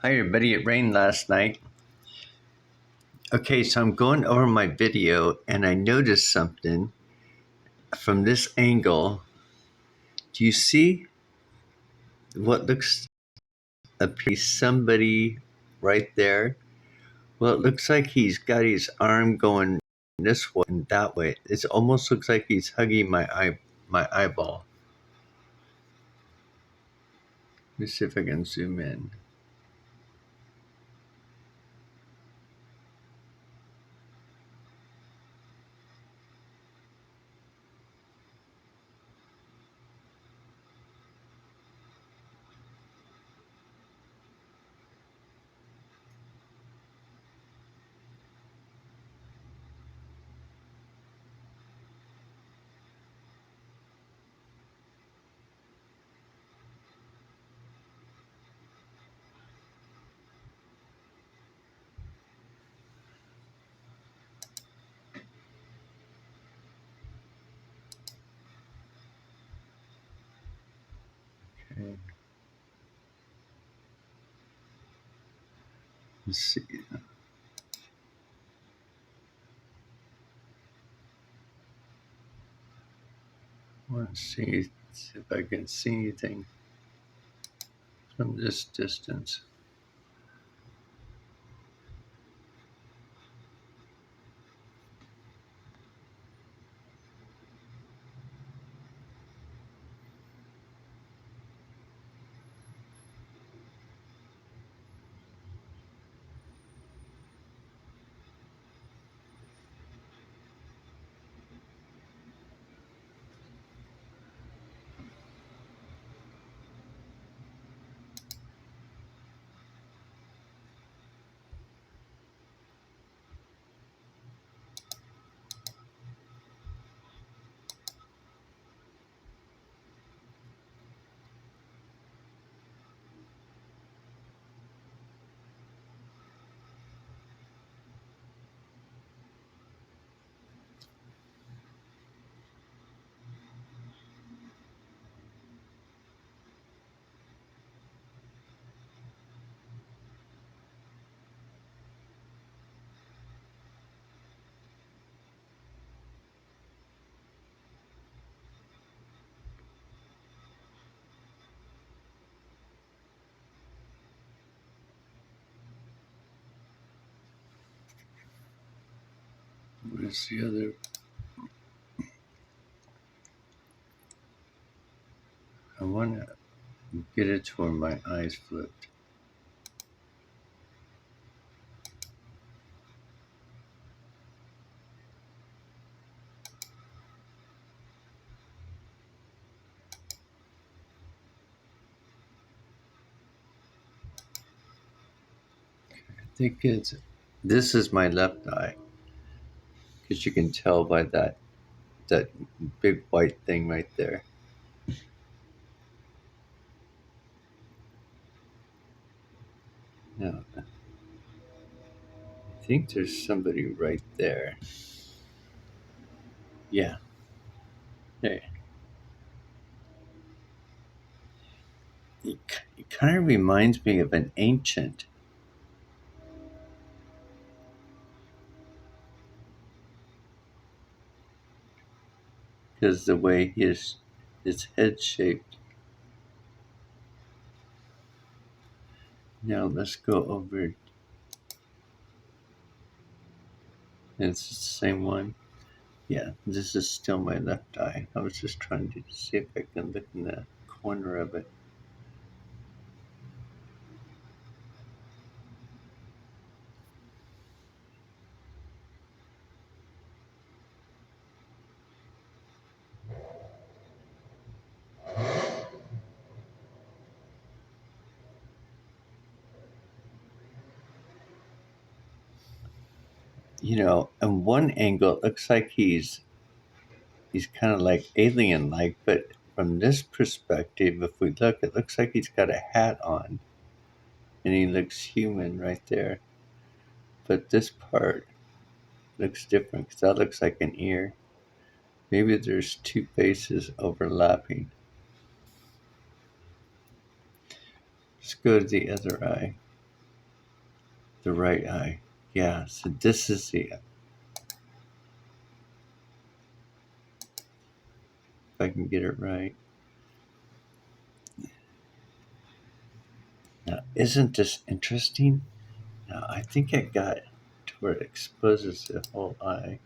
Hi everybody, it rained last night. Okay, so I'm going over my video and I noticed something from this angle. Do you see what looks appears somebody right there? Well, it looks like he's got his arm going this way and that way. It almost looks like he's hugging my eyeball. Let me see if I can zoom in. Okay. Let's see. I want to see if I can see anything from this distance. Where's the other? I want to get it to where my eyes flipped. I think this is my left eye, because you can tell by that big white thing right there. Now, I think there's somebody right there. Yeah, there. It kind of reminds me of an ancient. Because the way his head's shaped. Now let's go over. It's the same one. Yeah, this is still my left eye. I was just trying to see if I can look in the corner of it. In one angle, it looks like he's kind of like alien-like, but from this perspective, if we look, it looks like he's got a hat on, and he looks human right there. But this part looks different because that looks like an ear. Maybe there's two faces overlapping. Let's go to the other eye. The right eye. Yeah, so this is the... If I can get it right. Now, isn't this interesting? Now, I think I got to where it exposes the whole eye.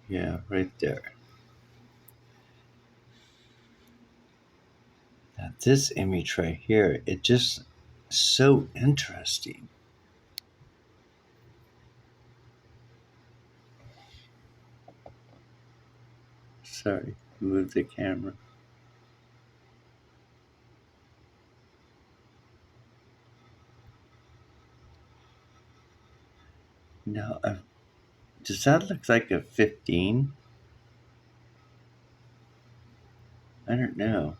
Yeah, right there. Now, this image right here, it just so interesting. Sorry, move the camera. Now, does that look like a 15? I don't know.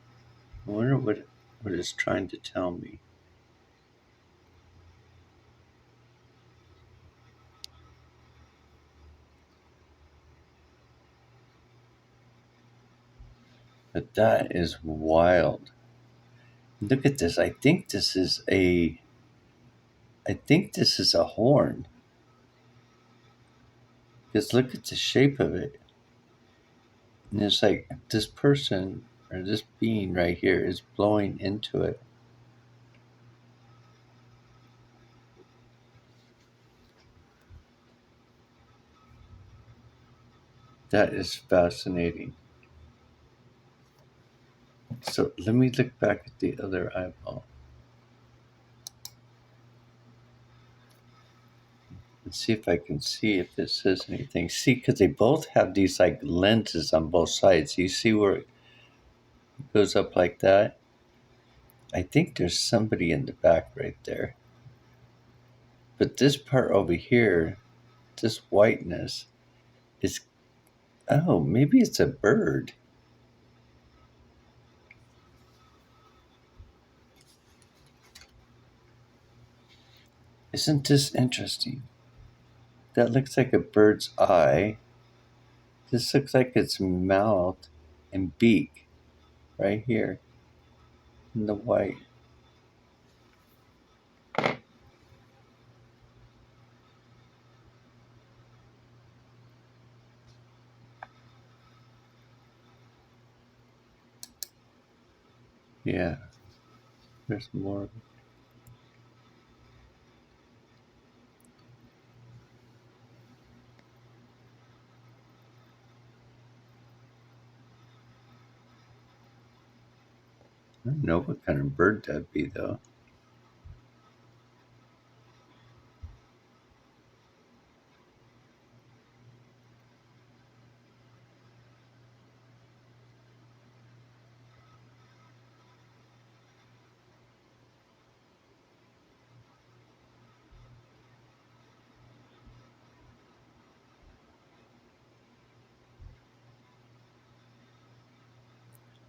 I wonder what it's trying to tell me. But that is wild. Look at this. I think this is a horn. Because look at the shape of it. And it's like this person or this being right here is blowing into it. That is fascinating. So let me look back at the other eyeball and see if I can see if it says anything. See, because they both have these like lenses on both sides. You see where it goes up like that? I think there's somebody in the back right there. But this part over here, this whiteness, is, oh, maybe it's a bird. Isn't this interesting? That looks like a bird's eye. This looks like its mouth and beak right here in the white. Yeah, there's more. I don't know what kind of bird that'd be, though.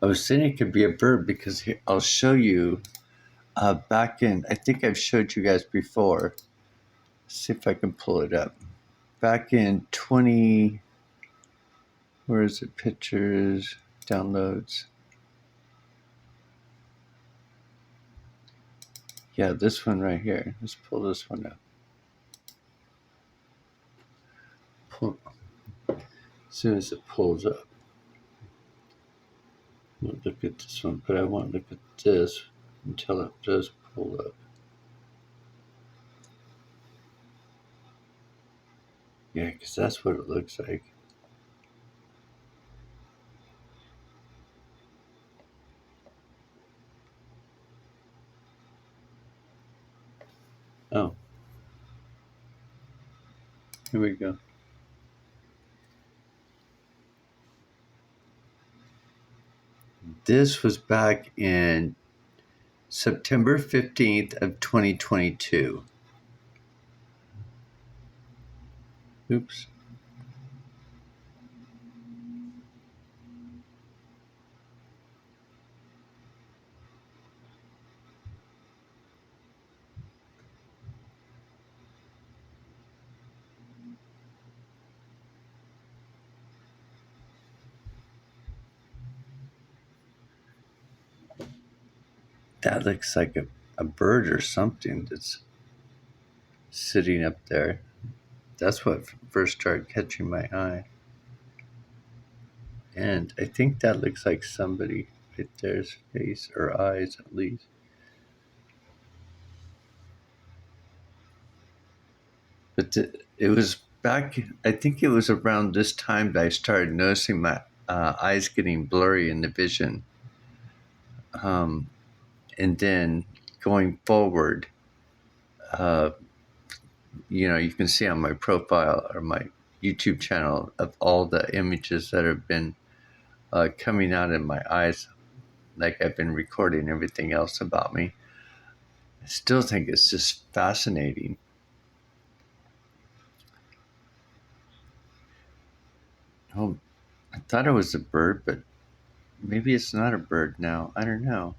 I was saying it could be a bird because here, I'll show you. Back in, I think I've showed you guys before. See if I can pull it up. Back in 20, where is it? Pictures, downloads. Yeah, this one right here. Let's pull this one up. As soon as it pulls up. We'll look at this one, but I won't look at this until it does pull up. Yeah, because that's what it looks like. Oh, here we go. This was back in September 15th of 2022. Oops. That looks like a bird or something that's sitting up there. That's what first started catching my eye. And I think that looks like somebody right there's face or eyes at least. But it was back, I think it was around this time that I started noticing my eyes getting blurry in the vision. Um, and then going forward, uh, you can see on my profile or my YouTube channel of all the images that have been coming out in my eyes, like I've been recording everything else about me. I still think it's just fascinating. Oh, I thought it was a bird, but maybe it's not a bird now. I don't know.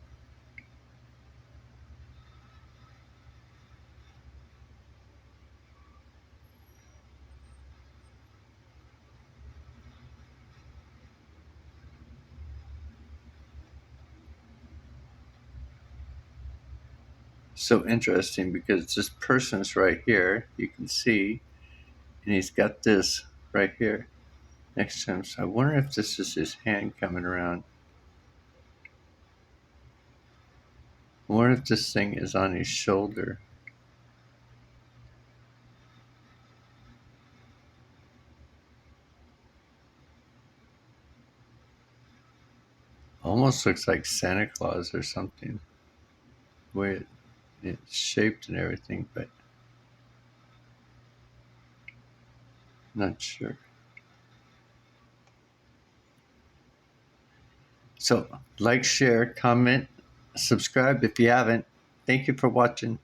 So interesting because this person's right here, you can see, and he's got this right here next to him. So I wonder if this is his hand coming around. I wonder if this thing is on his shoulder. Almost looks like Santa Claus or something. The way it's shaped and everything, but not sure. So like, share, comment, subscribe if you haven't. Thank you for watching.